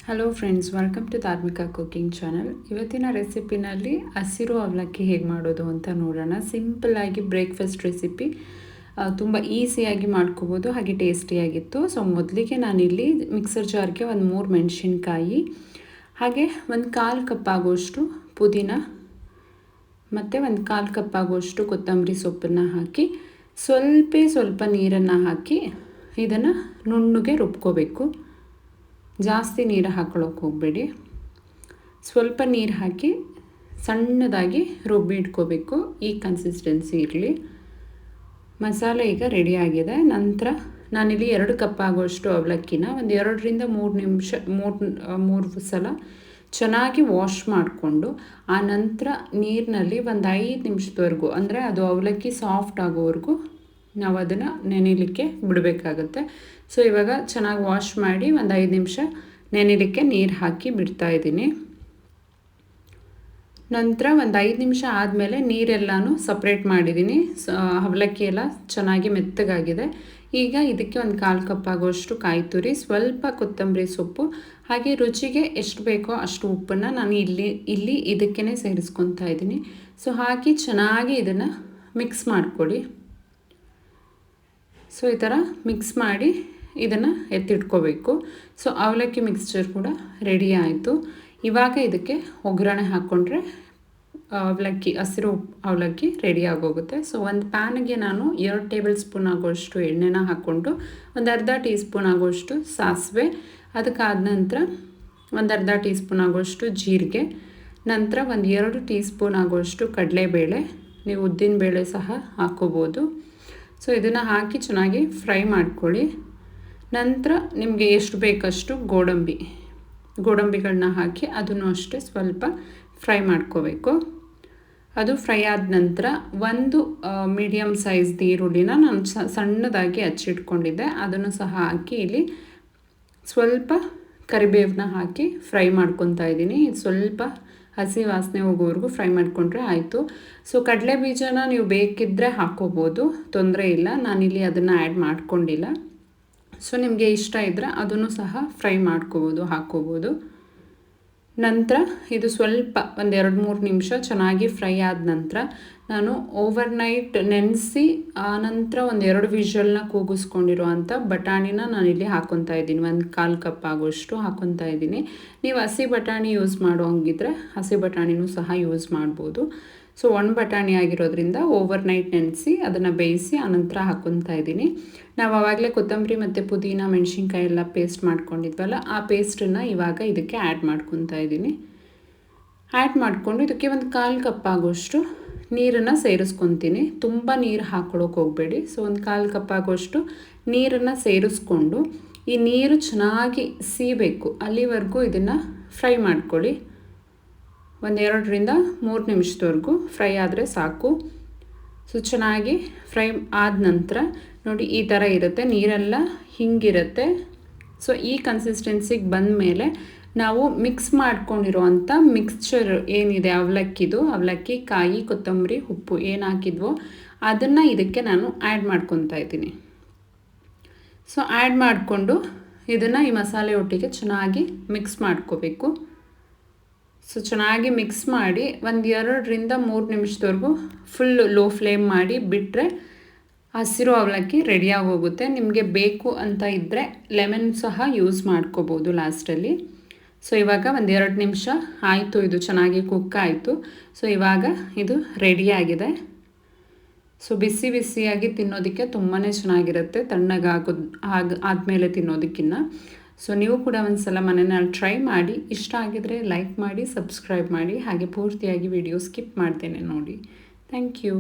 Hello friends, welcome to ಧಾರ್ಮಿಕ cooking channel. ಇವತ್ತಿನ ರೆಸಿಪಿನಲ್ಲಿ ಹಸಿರು ಅವಲಕ್ಕಿ ಹೇಗೆ ಮಾಡೋದು ಅಂತ ನೋಡೋಣ. ಸಿಂಪಲ್ಲಾಗಿ ಬ್ರೇಕ್ಫಾಸ್ಟ್ ರೆಸಿಪಿ, ತುಂಬ ಈಸಿಯಾಗಿ ಮಾಡ್ಕೋಬೋದು, ಹಾಗೆ ಟೇಸ್ಟಿಯಾಗಿತ್ತು. ಸೊ ಮೊದಲಿಗೆ ನಾನಿಲ್ಲಿ ಮಿಕ್ಸರ್ ಜಾರ್ಗೆ ಒಂದು 3 ಮೆಣಸಿನ್ಕಾಯಿ, ಹಾಗೆ ಒಂದು 1/4 ಕಪ್ ಆಗುವಷ್ಟು ಪುದೀನ ಮತ್ತು ಒಂದು 1/4 ಕಪ್ ಆಗುವಷ್ಟು ಕೊತ್ತಂಬರಿ ಸೊಪ್ಪನ್ನು ಹಾಕಿ ಸ್ವಲ್ಪ ನೀರನ್ನು ಹಾಕಿ ಇದನ್ನು ನುಣ್ಣಗೆ ರುಬ್ಕೋಬೇಕು. ಜಾಸ್ತಿ ನೀರು ಹಾಕೊಳ್ಳೋಕೆ ಹೋಗಬೇಡಿ. ಸ್ವಲ್ಪ ನೀರು ಹಾಕಿ ಸಣ್ಣದಾಗಿ ರುಬ್ಬಿ ಇಟ್ಕೋಬೇಕು. ಈ ಕನ್ಸಿಸ್ಟೆನ್ಸಿ ಇರಲಿ. ಮಸಾಲೆ ಈಗ ರೆಡಿಯಾಗಿದೆ. ನಂತರ ನಾನಿಲ್ಲಿ 2 ಕಪ್ ಆಗುವಷ್ಟು ಅವಲಕ್ಕಿನ ಒಂದು 2ರಿಂದ 3 ನಿಮಿಷ 3 ಸಲ ಚೆನ್ನಾಗಿ ವಾಶ್ ಮಾಡಿಕೊಂಡು ಆ ನಂತರ ನೀರಿನಲ್ಲಿ ಒಂದು 5 ನಿಮಿಷದವರೆಗೂ, ಅಂದರೆ ಅದು ಅವಲಕ್ಕಿ ಸಾಫ್ಟ್ ಆಗೋವರೆಗೂ ನಾವು ಅದನ್ನು ನೆನೆಯಲಿಕ್ಕೆ ಬಿಡಬೇಕಾಗತ್ತೆ. ಸೊ ಇವಾಗ ಚೆನ್ನಾಗಿ ವಾಶ್ ಮಾಡಿ ಒಂದು 5 ನಿಮಿಷ ನೆನೆಯಲಿಕ್ಕೆ ನೀರು ಹಾಕಿ ಬಿಡ್ತಾಯಿದ್ದೀನಿ. ನಂತರ ಒಂದು 5 ನಿಮಿಷ ಆದಮೇಲೆ ನೀರೆಲ್ಲನೂ ಸಪ್ರೇಟ್ ಮಾಡಿದ್ದೀನಿ. ಅವಲಕ್ಕಿ ಎಲ್ಲ ಚೆನ್ನಾಗಿ ಮೆತ್ತಗಾಗಿದೆ. ಈಗ ಇದಕ್ಕೆ ಒಂದು 1/4 ಕಪ್ ಆಗುವಷ್ಟು ಕಾಯಿ ತುರಿ, ಸ್ವಲ್ಪ ಕೊತ್ತಂಬರಿ ಸೊಪ್ಪು, ಹಾಗೆ ರುಚಿಗೆ ಎಷ್ಟು ಬೇಕೋ ಅಷ್ಟು ಉಪ್ಪನ್ನು ನಾನು ಇಲ್ಲಿ ಇದಕ್ಕೇ ಸೇರಿಸ್ಕೊತಾ ಇದ್ದೀನಿ. ಸೊ ಹಾಕಿ ಚೆನ್ನಾಗಿ ಇದನ್ನು ಮಿಕ್ಸ್ ಮಾಡಿಕೊಡಿ. ಸೊ ಈ ಥರ ಮಿಕ್ಸ್ ಮಾಡಿ ಇದನ್ನು ಎತ್ತಿಟ್ಕೋಬೇಕು. ಸೊ ಅವಲಕ್ಕಿ ಮಿಕ್ಸ್ಚರ್ ಕೂಡ ರೆಡಿ ಆಯಿತು. ಇವಾಗ ಇದಕ್ಕೆ ಒಗ್ಗರಣೆ ಹಾಕ್ಕೊಂಡ್ರೆ ಹಸಿರು ಅವಲಕ್ಕಿ ರೆಡಿ ಆಗೋಗುತ್ತೆ. ಸೊ ಒಂದು ಪ್ಯಾನ್ಗೆ ನಾನು 2 ಟೇಬಲ್ ಸ್ಪೂನ್ ಆಗುವಷ್ಟು ಎಣ್ಣೆನ ಹಾಕ್ಕೊಂಡು ಒಂದು ಅರ್ಧ ಟೀ ಸ್ಪೂನ್ ಆಗುವಷ್ಟು ಸಾಸಿವೆ, ಅದಕ್ಕಾದ ನಂತರ ಒಂದು ಅರ್ಧ ಟೀ ಸ್ಪೂನ್ ಆಗುವಷ್ಟು ಜೀರಿಗೆ, ನಂತರ ಒಂದು 2 ಟೀ ಸ್ಪೂನ್ ಆಗುವಷ್ಟು ಕಡಲೆಬೇಳೆ, ನೀವು ಉದ್ದಿನಬೇಳೆ ಸಹ ಹಾಕ್ಕೋಬೋದು. ಸೊ ಇದನ್ನು ಹಾಕಿ ಚೆನ್ನಾಗಿ ಫ್ರೈ ಮಾಡ್ಕೊಳ್ಳಿ. ನಂತರ ನಿಮಗೆ ಎಷ್ಟು ಬೇಕಷ್ಟು ಗೋಡಂಬಿಗಳನ್ನ ಹಾಕಿ ಅದನ್ನು ಅಷ್ಟೇ ಸ್ವಲ್ಪ ಫ್ರೈ ಮಾಡ್ಕೋಬೇಕು. ಅದು ಫ್ರೈ ಆದ ನಂತರ ಒಂದು ಮೀಡಿಯಮ್ ಸೈಜ್ದು ಈರುಳ್ಳಿನ ನಾನು ಸಣ್ಣದಾಗಿ ಹಚ್ಚಿಟ್ಕೊಂಡಿದ್ದೆ, ಅದನ್ನು ಸಹ ಹಾಕಿ ಇಲ್ಲಿ ಸ್ವಲ್ಪ ಕರಿಬೇವನ್ನ ಹಾಕಿ ಫ್ರೈ ಮಾಡ್ಕೊತಾ ಇದ್ದೀನಿ. ಸ್ವಲ್ಪ ಹಸಿ ವಾಸನೆ ಹೋಗೋವರೆಗೂ ಫ್ರೈ ಮಾಡಿಕೊಂಡ್ರೆ ಆಯಿತು. ಸೊ ಕಡಲೆ ಬೀಜನ ನೀವು ಬೇಕಿದ್ದರೆ ಹಾಕ್ಕೋಬೋದು, ತೊಂದರೆ ಇಲ್ಲ. ನಾನಿಲ್ಲಿ ಅದನ್ನು ಆ್ಯಡ್ ಮಾಡ್ಕೊಂಡಿಲ್ಲ. ಸೊ ನಿಮಗೆ ಇಷ್ಟ ಇದ್ದರೆ ಅದನ್ನು ಸಹ ಫ್ರೈ ಹಾಕ್ಕೋಬೋದು. ನಂತರ ಇದು ಸ್ವಲ್ಪ ಒಂದು 2-3 ನಿಮಿಷ ಚೆನ್ನಾಗಿ ಫ್ರೈ ಆದ ನಂತರ ನಾನು ಓವರ್ನೈಟ್ ನೆನೆಸಿ ಆನಂತರ ಒಂದು 2 ವಿಷಲ್ನ ಕೂಗಿಸ್ಕೊಂಡಿರುವಂಥ ಬಟಾಣಿನ ನಾನಿಲ್ಲಿ ಹಾಕ್ಕೊತಾ ಇದ್ದೀನಿ. ಒಂದು 1/4 ಕಪ್ ಆಗೋಷ್ಟು ಹಾಕ್ಕೊತಾ ಇದ್ದೀನಿ. ನೀವು ಹಸಿ ಬಟಾಣಿ ಯೂಸ್ ಮಾಡೋ ಹಂಗಿದ್ರೆ ಹಸಿ ಬಟಾಣಿನೂ ಸಹ ಯೂಸ್ ಮಾಡ್ಬೋದು. ಸೊ ಒಣ ಬಟಾಣಿ ಆಗಿರೋದ್ರಿಂದ ಓವರ್ನೈಟ್ ನೆನೆಸಿ ಅದನ್ನು ಬೇಯಿಸಿ ಆನಂತರ ಹಾಕ್ಕೊತಾ ಇದ್ದೀನಿ. ನಾವು ಆವಾಗಲೇ ಕೊತ್ತಂಬರಿ ಮತ್ತು ಪುದೀನ ಮೆಣಸಿನ್ಕಾಯಿ ಎಲ್ಲ ಪೇಸ್ಟ್ ಮಾಡ್ಕೊಂಡಿದ್ವಲ್ಲ, ಆ ಪೇಸ್ಟನ್ನು ಇವಾಗ ಇದಕ್ಕೆ ಆ್ಯಡ್ ಮಾಡ್ಕೊತಾ ಇದ್ದೀನಿ. ಆ್ಯಡ್ ಮಾಡಿಕೊಂಡು ಇದಕ್ಕೆ ಒಂದು 1/4 ಕಪ್ ಆಗೋಷ್ಟು ನೀರನ್ನು ಸೇರಿಸ್ಕೊತೀನಿ. ತುಂಬ ನೀರು ಹಾಕ್ಕೊಳ್ಳೋಕೆ ಹೋಗಬೇಡಿ. ಸೊ ಒಂದು 1/4 ಕಪ್ ಆಗೋಷ್ಟು ನೀರನ್ನು ಸೇರಿಸ್ಕೊಂಡು ಈ ನೀರು ಚೆನ್ನಾಗಿ ಸೀಬೇಕು, ಅಲ್ಲಿವರೆಗೂ ಇದನ್ನು ಫ್ರೈ ಮಾಡ್ಕೊಳ್ಳಿ. ಒಂದು 2ರಿಂದ 3 ನಿಮಿಷದವರೆಗೂ ಫ್ರೈ ಆದರೆ ಸಾಕು. ಸೊ ಚೆನ್ನಾಗಿ ಫ್ರೈ ಆದ ನಂತರ ನೋಡಿ ಈ ಥರ ಇರುತ್ತೆ, ನೀರೆಲ್ಲ ಹಿಂಗಿರುತ್ತೆ. ಸೊ ಈ ಕನ್ಸಿಸ್ಟೆನ್ಸಿಗೆ ಬಂದ ಮೇಲೆ ನಾವು ಮಿಕ್ಸ್ ಮಾಡ್ಕೊಂಡಿರೋವಂಥ ಮಿಕ್ಸ್ಚರ್ ಏನಿದೆ ಅವಲಕ್ಕಿ, ಕಾಯಿ, ಕೊತ್ತಂಬರಿ, ಉಪ್ಪು ಏನು ಹಾಕಿದ್ವೋ ಅದನ್ನು ಇದಕ್ಕೆ ನಾನು ಆ್ಯಡ್ ಮಾಡ್ಕೊತಾ ಇದ್ದೀನಿ. ಸೊ ಆ್ಯಡ್ ಮಾಡಿಕೊಂಡು ಇದನ್ನು ಈ ಮಸಾಲೆ ಒಟ್ಟಿಗೆ ಚೆನ್ನಾಗಿ ಮಿಕ್ಸ್ ಮಾಡ್ಕೋಬೇಕು. ಸೊ ಚೆನ್ನಾಗಿ ಮಿಕ್ಸ್ ಮಾಡಿ ಒಂದು 2ರಿಂದ 3 ನಿಮಿಷದವರೆಗೂ ಫುಲ್ ಲೋ ಫ್ಲೇಮ್ ಮಾಡಿ ಬಿಟ್ಟರೆ ಹಸಿರು ಅವಲಕ್ಕಿ ರೆಡಿಯಾಗಿ ಹೋಗುತ್ತೆ. ನಿಮಗೆ ಬೇಕು ಅಂತ ಇದ್ದರೆ ಲೆಮನ್ ಸಹ ಯೂಸ್ ಮಾಡ್ಕೋಬೋದು ಲಾಸ್ಟಲ್ಲಿ. ಸೊ ಇವಾಗ ಒಂದು 2 ನಿಮಿಷ ಆಯಿತು, ಇದು ಚೆನ್ನಾಗಿ ಕುಕ್ ಆಯಿತು. ಸೊ ಇವಾಗ ಇದು ರೆಡಿಯಾಗಿದೆ. ಸೊ ಬಿಸಿಯಾಗಿ ತಿನ್ನೋದಕ್ಕೆ ತುಂಬಾ ಚೆನ್ನಾಗಿರುತ್ತೆ, ಆದಮೇಲೆ ತಿನ್ನೋದಕ್ಕಿಂತ. ಸೊ ನೀವು ಕೂಡ ಒಂದು ಸಲ ಮನೆಯಲ್ಲಿ ಟ್ರೈ ಮಾಡಿ. ಇಷ್ಟ ಆಗಿದರೆ ಲೈಕ್ ಮಾಡಿ, ಸಬ್ಸ್ಕ್ರೈಬ್ ಮಾಡಿ, ಹಾಗೆ ಪೂರ್ತಿಯಾಗಿ ವಿಡಿಯೋ ಸ್ಕಿಪ್ ಮಾಡ್ತೇನೆ ನೋಡಿ. Thank you.